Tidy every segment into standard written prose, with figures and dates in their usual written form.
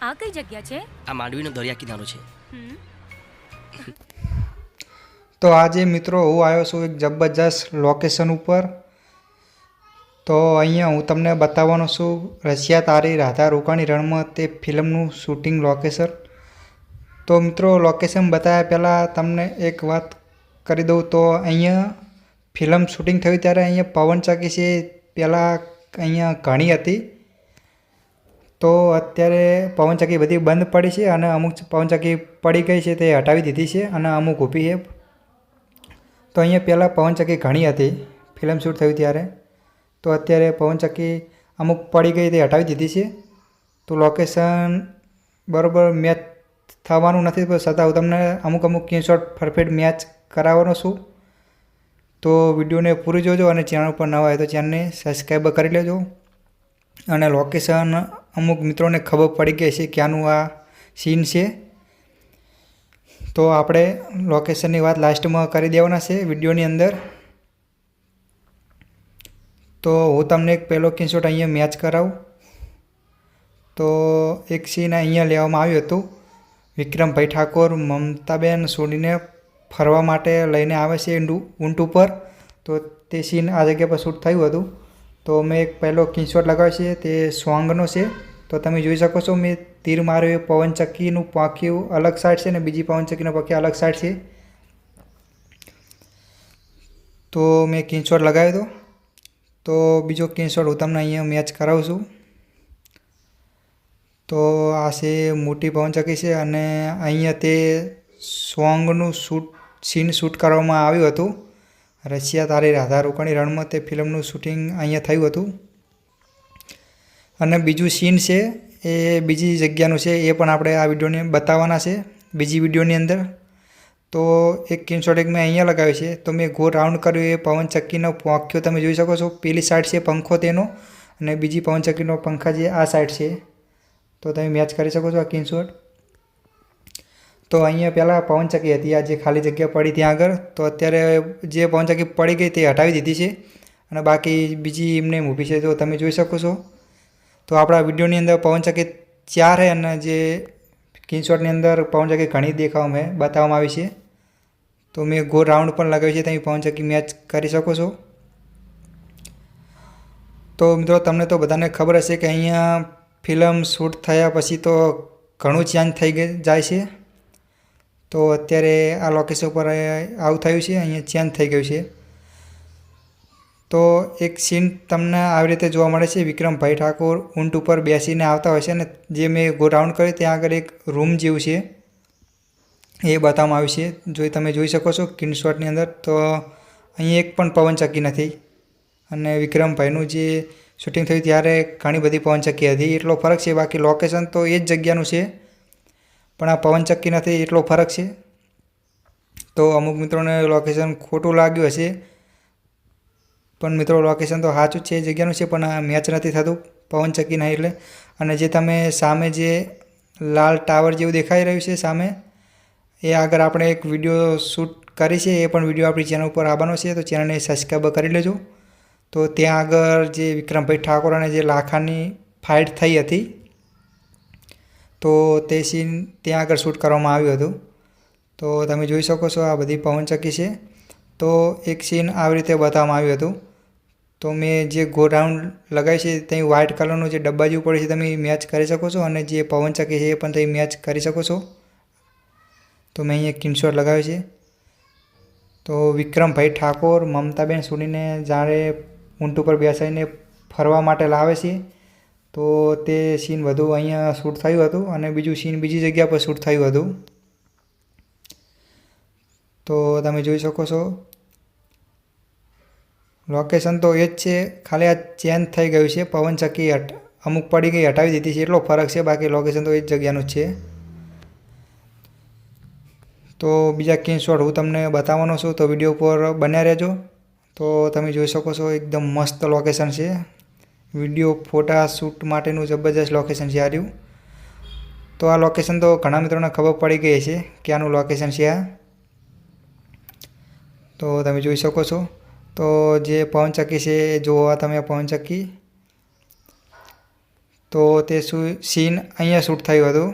આ કઈ જગ્યા છે? આ માંડવીનો દરિયા કિનારો છે. તો આજે મિત્રો હું આવ્યો છું એક જબરજસ્ત લોકેશન ઉપર. તો અહીંયા હું તમને બતાવવાનો છું રશિયા તારી રાધા રોકાણી રણમાં તે ફિલ્મનું શૂટિંગ લોકેશન. તો મિત્રો લોકેશન બતાવ્યા પહેલાં તમને એક વાત કરી દઉં તો અહીંયા ફિલ્મ શૂટિંગ થયું ત્યારે અહીંયા પવનચક્કી છે પહેલાં અહીંયા ઘણી હતી. તો અત્યારે પવનચક્કી બધી બંધ પડી છે અને અમુક પવનચક્કી પડી ગઈ છે તે હટાવી દીધી છે અને અમુક ઊભી છે. તો અહીંયા પહેલાં પવનચક્કી ઘણી હતી ફિલ્મ શૂટ થયું ત્યારે. તો અત્યારે પવનચક્કી અમુક પડી ગઈ તે હટાવી દીધી છે. તો લોકેશન બરાબર મેચ થવાનું નથી પણ છતાં હું તમને અમુક સ્ક્રીનશોટ પરફેક્ટ મેચ કરાવવાનો છું. તો વિડીયોને પૂરી જોજો અને ચેનલ પર નવા હોય તો ચેનલને સબસ્ક્રાઈબ કરી લેજો. અને લોકેશન અમુક મિત્રોને ખબર પડી ગઈ છે ક્યાંનું આ સીન છે. તો આપણે લોકેશનની વાત લાસ્ટમાં કરી દેવાના છે વિડીયોની અંદર. તો હું તમને એક પહેલો સ્ક્રીનશોટ અહીંયા મેચ કરાવું. તો એક સીન અહીંયા લેવામાં આવ્યું હતું. વિક્રમભાઈ ઠાકોર મમતાબેન સોનીને ફરવા માટે લઈને આવે છે ઊંટ ઉપર. તો તે સીન આ જગ્યા પર શૂટ થયું હતું. તો મેં એક પહેલો સ્ક્રીનશોટ લગાવ્યો છે તે સોંગનો છે. તો તમે જોઈ શકો છો મેં તીર માર્યું એ પવનચક્કીનું પાંખ્યું અલગ સાઈડ છે અને બીજી પવનચક્કીનો પાંખી અલગ સાઈડ છે. તો મેં સ્ક્રીનશોટ લગાવ્યો હતો. તો બીજો સ્ક્રીનશોટ હું તમને અહીંયા મેચ કરાવું છું. તો આ છે મોટી પવનચક્કી છે અને અહીંયા તે સોંગનું સીન શૂટ કરવામાં આવ્યું હતું. રશિયા તારી રાધા રોકાણી રણમાં તે ફિલ્મનું શૂટિંગ અહીંયા થયું હતું. અને બીજું સીન છે એ બીજી જગ્યાનું છે એ પણ આપણે આ વિડીયોને બતાવવાના છે બીજી વિડીયોની અંદર. તો એક સ્ક્રીનશોટ એક મેં અહીંયા લગાવ્યો છે. તો મેં ગોળ રાઉન્ડ કર્યું એ પવનચક્કીનો પાંખ્યો તમે જોઈ શકો છો. પેલી સાઈડ છે પંખો તેનો અને બીજી પવનચક્કીનો પંખા જે આ સાઈડ છે. તો તમે મેચ કરી શકો છો આ સ્ક્રીનશોટ. તો અહીંયા પહેલાં પવનચક્કી હતી આ જે ખાલી જગ્યા પડી ત્યાં આગળ. તો અત્યારે જે પવનચક્કી પડી ગઈ તે હટાવી દીધી છે અને બાકી બીજી એમને ઊભી છે. તો તમે જોઈ શકો છો. તો આપણા વિડીયોની અંદર પવનચક્કી 4 છે અને જે સ્ક્રીનશોટની અંદર પવનચક્કી ઘણી બતાવવામાં આવી છે. તો મેં ગોળ રાઉન્ડ પણ લગાવ્યું છે તમે પવનચક્કી મેચ કરી શકો છો. તો મિત્રો તમને તો બધાને ખબર હશે કે અહીંયા ફિલ્મ શૂટ થયા પછી તો ઘણું ચેન્જ થઈ જાય છે. તો અત્યારે આ લોકેશન ઉપર આવું થયું છે અહીંયા ચેન્જ થઈ ગયું છે. તો એક સીન તમને આવી રીતે જોવા મળે છે. વિક્રમભાઈ ઠાકોર ઊંટ ઉપર બેસીને આવતા હોય છે અને જે મેં ગો રાઉન્ડ કર્યું ત્યાં આગળ એક રૂમ જેવું છે એ બતાવવામાં આવ્યું છે. જો તમે જોઈ શકો છો સ્ક્રીનશોટની અંદર. તો અહીં એક પણ પવનચક્કી નથી અને વિક્રમભાઈનું જે શૂટિંગ થયું ત્યારે ઘણી બધી પવનચક્કી હતી એટલો ફરક છે. બાકી લોકેશન તો એ જ જગ્યાનું છે પણ આ પવનચક્કી નથી એટલો ફરક છે. તો અમુક મિત્રોને લોકેશન ખોટું લાગ્યું હશે પણ મિત્રો લોકેશન તો સાચું જ છે એ જગ્યાનું છે પણ આ મેચ નથી થતું પવનચક્કી નહીં એટલે. અને જે તમે સામે જે લાલ ટાવર જેવું દેખાઈ રહ્યું છે સામે એ આગળ આપણે એક વિડીયો શૂટ કરી છે એ પણ વિડીયો આપણી ચેનલ ઉપર આવવાનો છે. તો ચેનલને સબસ્ક્રાઈબ કરી લેજો. તો ત્યાં આગળ જે વિક્રમભાઈ ઠાકોર અને જે લાખાની ફાઇટ થઈ હતી તો તે સીન ત્યાં આગળ શૂટ કરવામાં આવ્યું હતું. તો તમે જોઈ શકો છો આ બધી પવનચક્કી છે. તો એક સીન આવી રીતે બતાવવામાં આવ્યું હતું. તો મેં જે ગો રાઉન્ડ લગાવી છે ત્યાં વ્હાઇટ કલરનું જે ડબ્બા જેવું પડે છે તમે મેચ કરી શકો છો અને જે પવનચક્કી છે એ પણ તમે મેચ કરી શકો છો. તો મેં અહીંયા સ્ક્રીનશોટ લગાવ્યો છે. તો વિક્રમભાઈ ઠાકોર મમતાબેન સોનીને જ્યારે ઊંટ ઉપર બેસાડીને ફરવા માટે લાવે છે તો તે સીન બધું અહીંયા શૂટ થયું હતું અને બીજું સીન બીજી જગ્યા પર શૂટ થયું હતું. તો તમે જોઈ શકો છો લોકેશન તો એ જ છે ખાલી આ ચેન્જ થઈ ગયું છે. પવનચક્કી અમુક પડી ગઈ હટાવી દીધી છે એટલો ફરક છે. બાકી લોકેશન તો એ જ જગ્યાનું જ છે. તો બીજા સ્ક્રીનશોટ હું તમને બતાવવાનો છું તો વિડીયો ઉપર બન્યા રહેજો. તો તમે જોઈ શકો છો એકદમ મસ્ત લોકેશન છે. વિડીયો ફોટા શૂટ માટેનું જબરજસ્ત લોકેશન છે આ રહ્યું. તો આ લોકેશન તો ઘણા મિત્રોને ખબર પડી ગઈ છે ક્યાંનું લોકેશન છે આ. તો તમે જોઈ શકો છો. તો જે પવનચક્કી છે જોવા તમે પવનચક્કી. તો તો તે સીન અહીંયા શૂટ થયું હતું.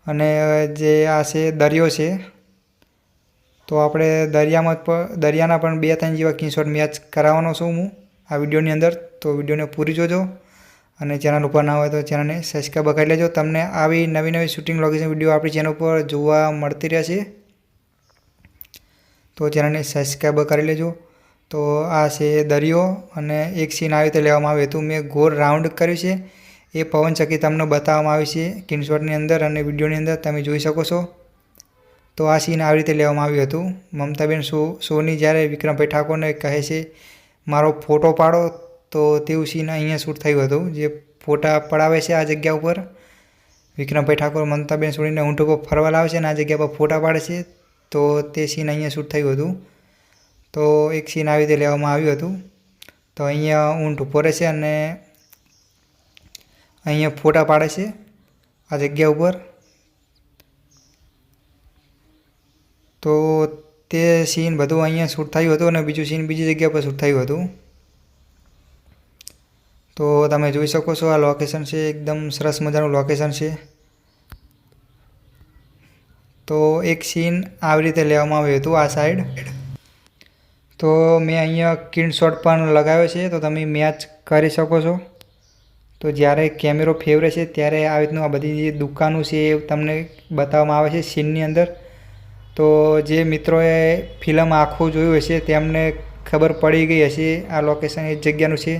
અને જે આ છે દરિયો છે, તો આપણે દરિયાના પણ 2-3 જેવા સ્ક્રીનશોટ મેચ કરાવવાનો છું હું આ વિડીયોની અંદર. તો વિડીયોને પૂરી જોજો અને ચેનલ ઉપર ના હોય તો ચેનલને સબસ્ક્રાઈબ કરી લેજો. તમને આવી નવી શૂટિંગ લોકેશન વિડીયો આપણી ચેનલ ઉપર જોવા મળતી રહેશે, તો ચેનલને સબસ્ક્રાઈબ કરી લેજો. તો આ છે દરિયો અને એક સીન આવી રીતે લેવામાં આવ્યું હતું. મેં ગોળ રાઉન્ડ કર્યું છે, એ પવનચક્કી તમને બતાવવામાં આવી છે સ્ક્રીનશોટની અંદર અને વિડીયોની અંદર તમે જોઈ શકો છો. તો આ સીન આવી રીતે લેવામાં આવ્યું હતું. મમતાબેન સોની જ્યારે વિક્રમભાઈ ઠાકોરને કહે છે મારો ફોટો પાડો, તો તેવું સીન અહીંયા શૂટ થયું હતું. જે ફોટા પડાવે છે આ જગ્યા ઉપર વિક્રમભાઈ ઠાકોર મમતાબેન સોનીને ઊંટ ઉપર ફરવા લાવે છે અને આ જગ્યા પર ફોટા પાડે છે, તો તે સીન અહીંયા શૂટ થયું હતું. તો એક સીન આવી રીતે લેવામાં આવ્યું હતું. તો અહીંયા ઊંટ ઊભો રહે છે અને અહીંયા ફોટા પાડે છે આ જગ્યા ઉપર. તો તે સીન બધું અહીંયા શૂટ થયું હતું અને બીજું સીન બીજી જગ્યા પર શૂટ થયું હતું. તો તમે જોઈ શકો છો આ લોકેશન છે, એકદમ સરસ મજાનું લોકેશન છે. તો એક સીન આવી રીતે લેવામાં આવ્યું હતું આ સાઈડ. તો મેં અહીંયા સ્ક્રીનશોટ પણ લગાવ્યો છે, તો તમે મેચ કરી શકો છો. તો જ્યારે કેમેરો ફેરવે છે ત્યારે આવી રીતનું આ બધી જે દુકાનો છે એ તમને બતાવવામાં આવે છે સીનની અંદર. તો જે મિત્રોએ ફિલ્મ આખું જોયું હશે તેમને ખબર પડી ગઈ હશે આ લોકેશન એ જગ્યાનું છે,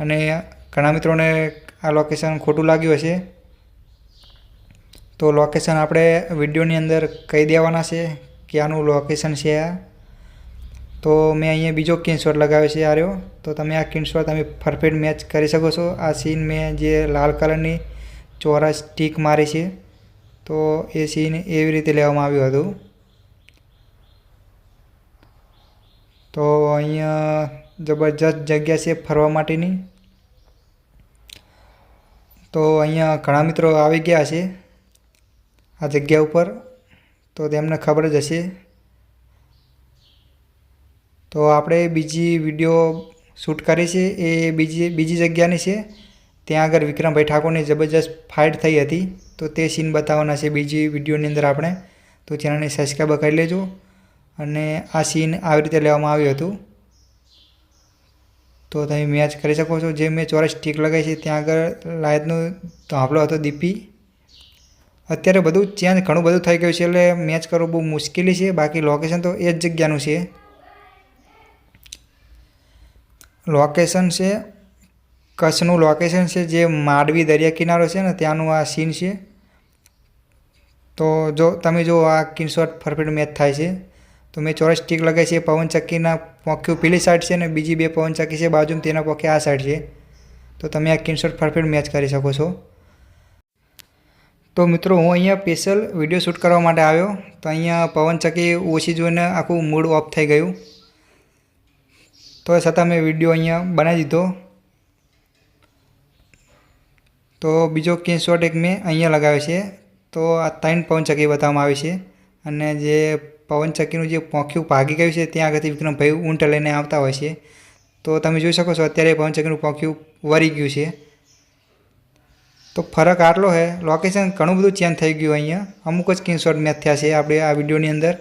અને ઘણા મિત્રોને આ લોકેશન ખોટું લાગ્યું હશે. તો લોકેશન આપણે વિડીયોની અંદર કહી દેવાના છે કે આનું લોકેશન છે આ. તો મેં અહીંયા બીજો સ્ક્રીનશોટ લગાવ્યો છે આ રહ્યો. તો તમે આ સ્ક્રીનશોટ તમે પરફેક્ટ મેચ કરી શકો છો. આ સીન મેં જે લાલ કલરની ચોરસ સ્ટીક મારી છે, તો એ સીન એવી રીતે લેવામાં આવ્યું હતું. તો અહીંયા જબરજસ્ત જગ્યા છે ફરવા માટેની. તો અહીંયા ઘણા મિત્રો આવી ગયા છે આ જગ્યા ઉપર, તો તેમને ખબર જ હશે. તો આપણે બીજી વિડીયો શૂટ કરી છે એ બીજી જગ્યાની છે. ત્યાં આગળ વિક્રમભાઈ ઠાકોરની જબરજસ્ત ફાઇટ થઈ હતી, તો તે સીન બતાવવાના છે બીજી વિડીયોની અંદર આપણે. તો ચેનલને સબસ્ક્રાઈબ કરી લેજો. અને આ સીન આવી રીતે લેવામાં આવ્યું હતું. તો તમે મેચ કરી શકો છો. જે મેં ચોરસ સ્ટીક લગાવી છે ત્યાં આગળ લાઇટનો ધાબળો હતો દીપી. અત્યારે બધું ચેન્જ ઘણું બધું થઈ ગયું છે, એટલે મેચ કરવું બહુ મુશ્કેલી છે. બાકી લોકેશન તો એ જ જગ્યાનું છે. લોકેશન છે કચ્છનું લોકેશન છે, જે માંડવી દરિયા કિનારો છે ને ત્યાંનું આ સીન છે. તો જો તમે જો આ સ્ક્રીનશોટ પરફેક્ટ મેચ થાય છે. તો મેં ચોરસ સ્ટીક લગાવી છે, પવનચક્કીના પોખ્યું પેલી સાઈડ છે અને બીજી 2 પવનચક્કી છે બાજુમાં, તેના પોખે આ સાઈડ છે. તો તમે આ સ્ક્રીનશોટ પરફેક્ટ મેચ કરી શકો છો. તો મિત્રો હું અહીંયા સ્પેશિયલ વિડીયો શૂટ કરવા માટે આવ્યો. તો અહીંયા પવનચક્કી ઓછી જોઈને આખું મૂડ ઓફ થઈ ગયું, તો છતાં મેં વિડીયો અહીંયા બનાવી દીધો. તો બીજો સ્ક્રીનશોટ એક મેં અહીંયા લગાવ્યો છે. તો આ 3 પવનચક્કી બતાવવામાં આવી છે, અને જે પવનચક્કીનું જે પોખ્યું ભાગી ગયું છે ત્યાં આગળથી વિક્રમભાઈ ઊંટ લઈને આવતા હોય છે. તો તમે જોઈ શકો છો અત્યારે પવનચક્કીનું પોખ્યું વળી ગયું છે. તો ફરક આટલો છે, લોકેશન ઘણું બધું ચેન્જ થઈ ગયું. અહીંયા અમુક જ સ્ક્રીનશોટ મેચ થયા છે આપણે આ વિડીયોની અંદર.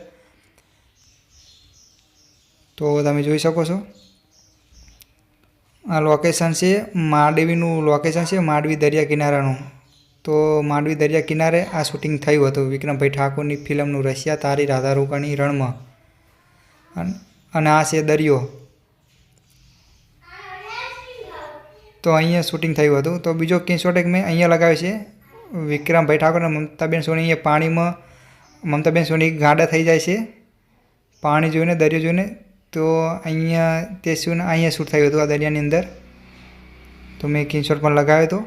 તો તમે જોઈ શકો છો આ લોકેશન છે માંડવીનું લોકેશન છે, માંડવી દરિયા કિનારાનું. તો માંડવી દરિયા કિનારે આ શૂટિંગ થયું હતું વિક્રમભાઈ ઠાકોરની ફિલ્મનું રશિયા તારી રાધા રોકાણી રણમાં. અને આ છે દરિયો. તો અહીંયા શૂટિંગ થયું હતું. તો બીજો સ્ક્રીનશોટ એક મેં અહીંયા લગાવ્યો છે. વિક્રમભાઈ ઠાકોર અને મમતાબેન સોની અહીંયા પાણીમાં, મમતાબેન સોની ગાંડા થઈ જાય છે પાણી જોઈને, દરિયો જોઈને. તો અહીંયા તે શું અહીંયા શૂટ થયું હતું આ દરિયાની અંદર. તો મેં સ્ક્રીનશોટ પણ લગાવ્યો હતો.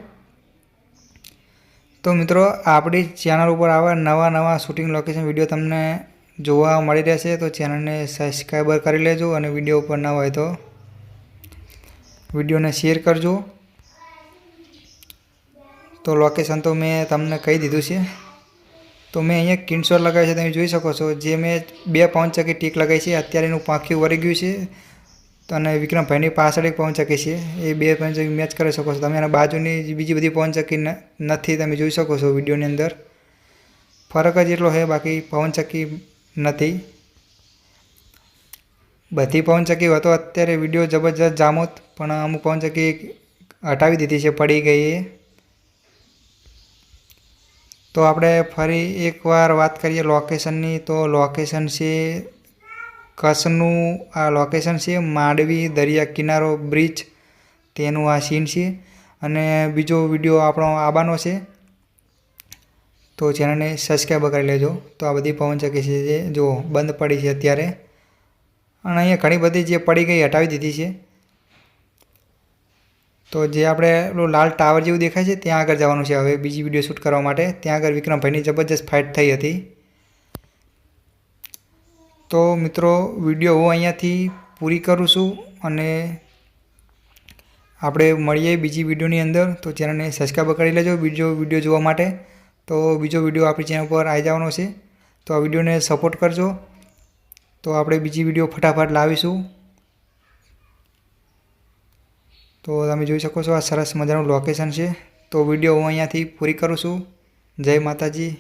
તો મિત્રો આપણી ચેનલ ઉપર આવા નવા શૂટિંગ લોકેશન વિડીયો તમને જોવા મળી રહેશે. તો ચેનલને સબસ્ક્રાઈબર કરી લેજો, અને વિડીયો ઉપર ન હોય તો વિડીયોને શેર કરજો. તો લોકેશન તો મેં તમને કહી દીધું છે. તો મેં અહીંયા સ્ક્રીનશોટ લગાવ્યો છે, તમે જોઈ શકો છો. જે મેં 2 પવનચક્કી ટીક લગાવી છે, અત્યારે એનું પાંખ્યું વળી ગયું છે. તો અને વિક્રમભાઈની પાછળ એક પવનચક્કી છે, એ બે પવનચક્કી મેચ કરી શકો છો તમે. અને બાજુની બીજી બધી પવનચક્કી નથી, તમે જોઈ શકો છો વિડીયોની અંદર. ફરક જ એટલો છે, બાકી પવનચક્કી નથી. બધી પવનચક્કી હતો અત્યારે વિડીયો જબરજસ્ત જામોત, પણ અમુક પવનચક્કી હટાવી દીધી છે, પડી ગઈ એ. તો આપણે ફરી એકવાર વાત કરીએ લોકેશનની. તો લોકેશન છે કચ્છનું, આ લોકેશન છે માંડવી દરિયા કિનારો બ્રિજ, તેનું આ સીન છે. અને બીજો વિડીયો આપણો આવવાનો છે, તો ચેનલને સબસ્ક્રાઈબ કરી લેજો. તો આ બધી પવનચક્કી છે જે જો બંધ પડી છે અત્યારે, અને અહીંયા ઘણી બધી જે પડી ગઈ હટાવી દીધી છે. તો જે આપણે પેલું લાલ ટાવર જેવું દેખાય છે ત્યાં આગળ જવાનું છે હવે બીજી વિડીયો શૂટ કરવા માટે. ત્યાં આગળ વિક્રમભાઈની જબરજસ્ત ફાઇટ થઈ હતી. તો મિત્રો વિડીયો હું અહીંયાથી પૂરી કરું છું, અને આપણે મળીએ બીજી વિડીયોની અંદર. તો ચેનલને સબસ્ક્રાઈબ કરી લેજો બીજો વિડીયો જોવા માટે. તો બીજો વિડીયો આપણી ચેનલ પર આવી જવાનો છે, તો આ વિડીયોને સપોર્ટ કરજો. તો આપણે બીજી વિડીયો ફટાફટ લાવીશું. તો તમે જોઈ શકો છો આ સરસ મજાનું લોકેશન છે. તો વિડીયો હું અહીંયાથી પૂરી કરું છું. જય માતાજી.